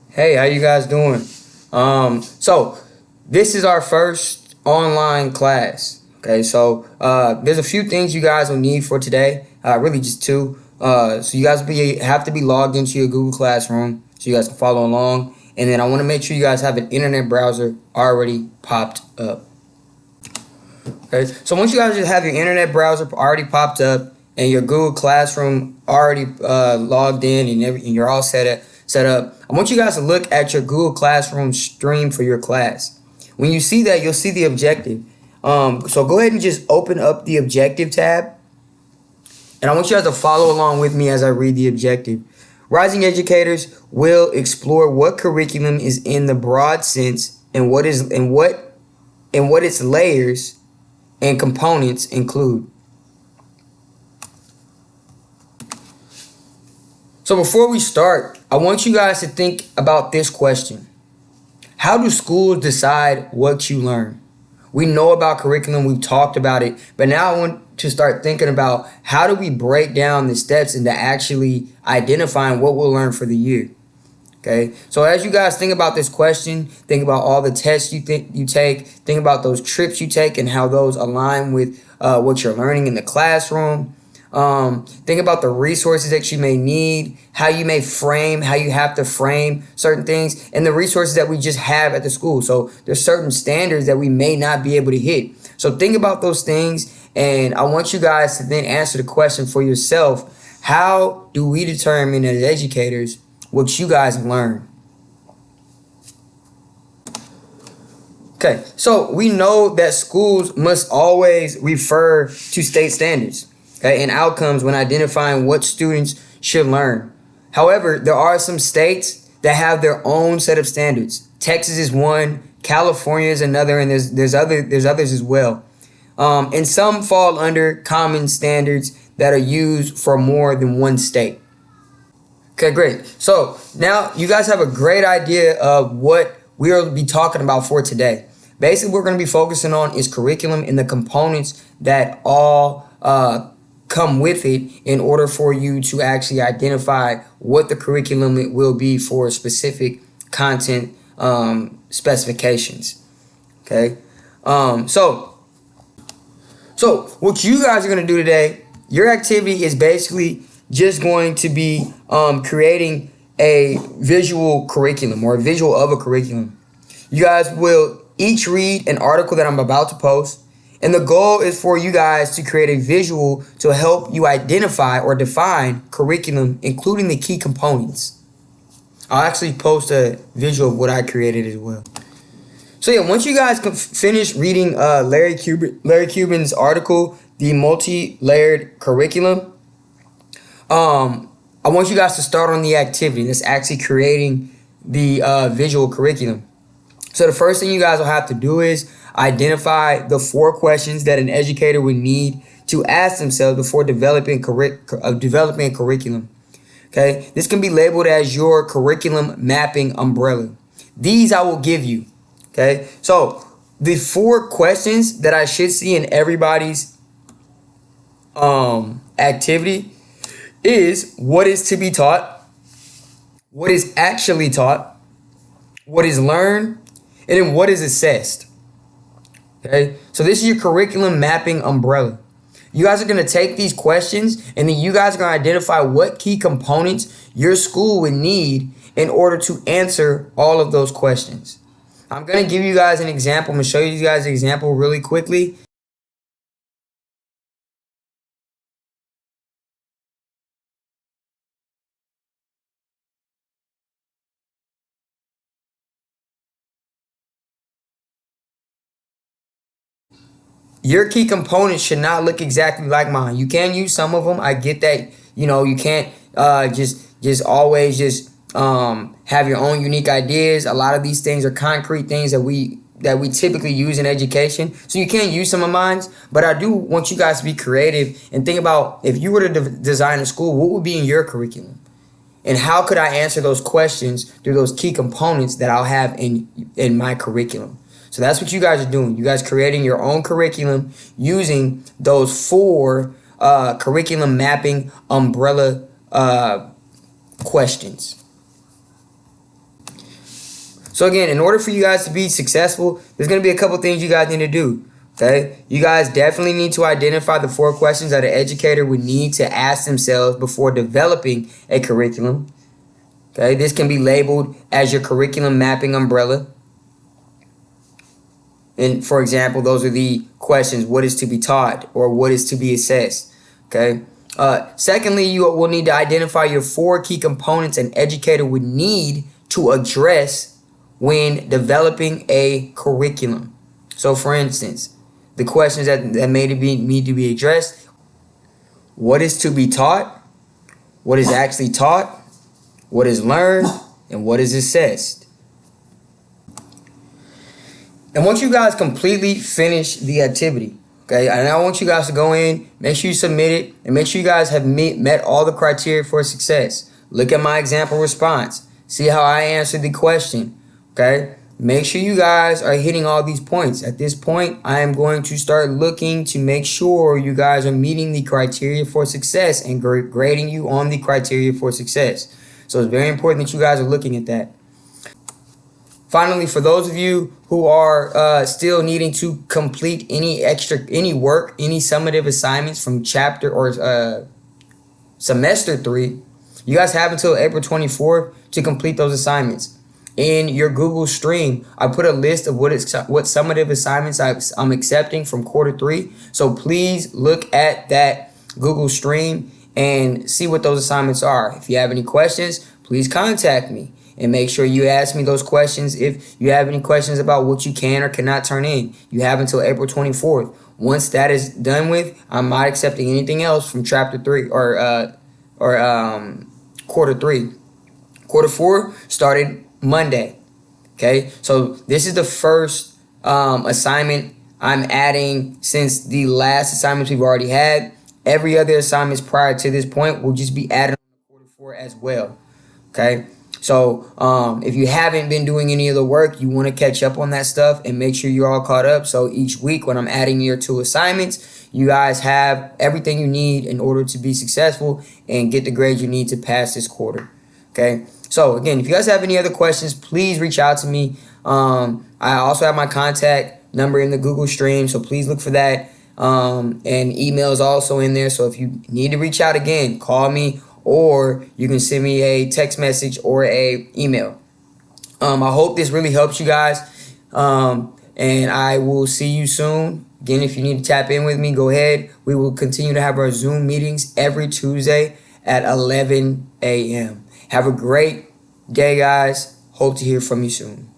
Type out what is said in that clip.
Hey, how you guys doing? So this is our first online class. Okay, so there's a few things you guys will need for today. Really just two. So you guys have to be logged into your Google Classroom so you guys can follow along. And then I want to make sure you guys have an internet browser already popped up. Okay, so once you guys just have your internet browser already popped up and your Google Classroom already logged in and you're all set up, I want you guys to look at your Google Classroom stream for your class. When you see that, you'll see the objective. So go ahead and just open up the objective tab, and I want you guys to follow along with me as I read the objective. Rising educators will explore what curriculum is in the broad sense and what its layers and components include. So before we start, I want you guys to think about this question. How do schools decide what you learn? We know about curriculum, we've talked about it, but now I want to start thinking about how do we break down the steps into actually identifying what we'll learn for the year. Okay, so as you guys think about this question, think about all the tests you take, think about those trips you take and how those align with what you're learning in the classroom. Think about the resources that you may need, how you have to frame certain things, and the resources that we just have at the school. So there's certain standards that we may not be able to hit. So think about those things, and I want you guys to then answer the question for yourself. How do we determine as educators what you guys learn? Okay, so we know that schools must always refer to state standards, okay, and outcomes when identifying what students should learn. However, there are some states that have their own set of standards. Texas is one, California is another, and there's others as well. And some fall under common standards that are used for more than one state. Okay, great. So now you guys have a great idea of what we'll be talking about for today. Basically, what we're going to be focusing on is curriculum and the components that all come with it in order for you to actually identify what the curriculum will be for specific content specifications. Okay. So what you guys are going to do today, your activity is basically just going to be creating a visual curriculum or a visual of a curriculum. You guys will each read an article that I'm about to post, and the goal is for you guys to create a visual to help you identify or define curriculum, including the key components. I'll actually post a visual of what I created as well. So yeah, once you guys finish reading Larry Cuban's article, The Multi-Layered Curriculum, I want you guys to start on the activity that's actually creating the visual curriculum. So the first thing you guys will have to do is identify the 4 questions that an educator would need to ask themselves before developing a curriculum. Okay, this can be labeled as your curriculum mapping umbrella. These I will give you. Okay, so the 4 questions that I should see in everybody's activity is what is to be taught, what is actually taught, what is learned, and then what is assessed. Okay, so this is your curriculum mapping umbrella. You guys are going to take these questions and then you guys are going to identify what key components your school would need in order to answer all of those questions. I'm going to give you guys an example. I'm going to show you guys an example really quickly. Your key components should not look exactly like mine. You can use some of them. I get that. You can't just always just have your own unique ideas. A lot of these things are concrete things that we typically use in education. So you can use some of mine, but I do want you guys to be creative and think about if you were to design a school, what would be in your curriculum? And how could I answer those questions through those key components that I'll have in my curriculum? So that's what you guys are doing. You guys creating your own curriculum using those 4 curriculum mapping umbrella questions. So again, in order for you guys to be successful, there's going to be a couple things you guys need to do. Okay, you guys definitely need to identify the 4 questions that an educator would need to ask themselves before developing a curriculum. Okay, this can be labeled as your curriculum mapping umbrella. And for example, those are the questions: what is to be taught or what is to be assessed? Okay. Secondly, you will need to identify your 4 key components an educator would need to address when developing a curriculum. So for instance, the questions that need to be addressed: what is to be taught, what is actually taught, what is learned, and what is assessed. And once you guys completely finish the activity, okay, and I want you guys to go in, make sure you submit it, and make sure you guys have met all the criteria for success. Look at my example response. See how I answered the question, okay? Make sure you guys are hitting all these points. At this point, I am going to start looking to make sure you guys are meeting the criteria for success and grading you on the criteria for success. So it's very important that you guys are looking at that. Finally, for those of you who are still needing to complete any work, any summative assignments from chapter or semester 3, you guys have until April 24th to complete those assignments. In your Google Stream, I put a list of what summative assignments I'm accepting from quarter 3. So please look at that Google Stream and see what those assignments are. If you have any questions, please contact me. And make sure you ask me those questions if you have any questions about what you can or cannot turn in. You have until April 24th. Once that is done with, I'm not accepting anything else from chapter 3 or quarter 3. Quarter 4 started Monday. Okay, so this is the first assignment I'm adding since the last assignments we've already had. Every other assignments prior to this point will just be added on quarter 4 as well. Okay. So if you haven't been doing any of the work, you want to catch up on that stuff and make sure you're all caught up. So each week when I'm adding your 2 assignments, you guys have everything you need in order to be successful and get the grade you need to pass this quarter. Okay. So again, if you guys have any other questions, please reach out to me. I also have my contact number in the Google Stream, so please look for that. And email is also in there. So if you need to reach out again, call me, or you can send me a text message or a email. I hope this really helps you guys. And I will see you soon. Again, if you need to tap in with me, go ahead. We will continue to have our Zoom meetings every Tuesday at 11 a.m. Have a great day, guys. Hope to hear from you soon.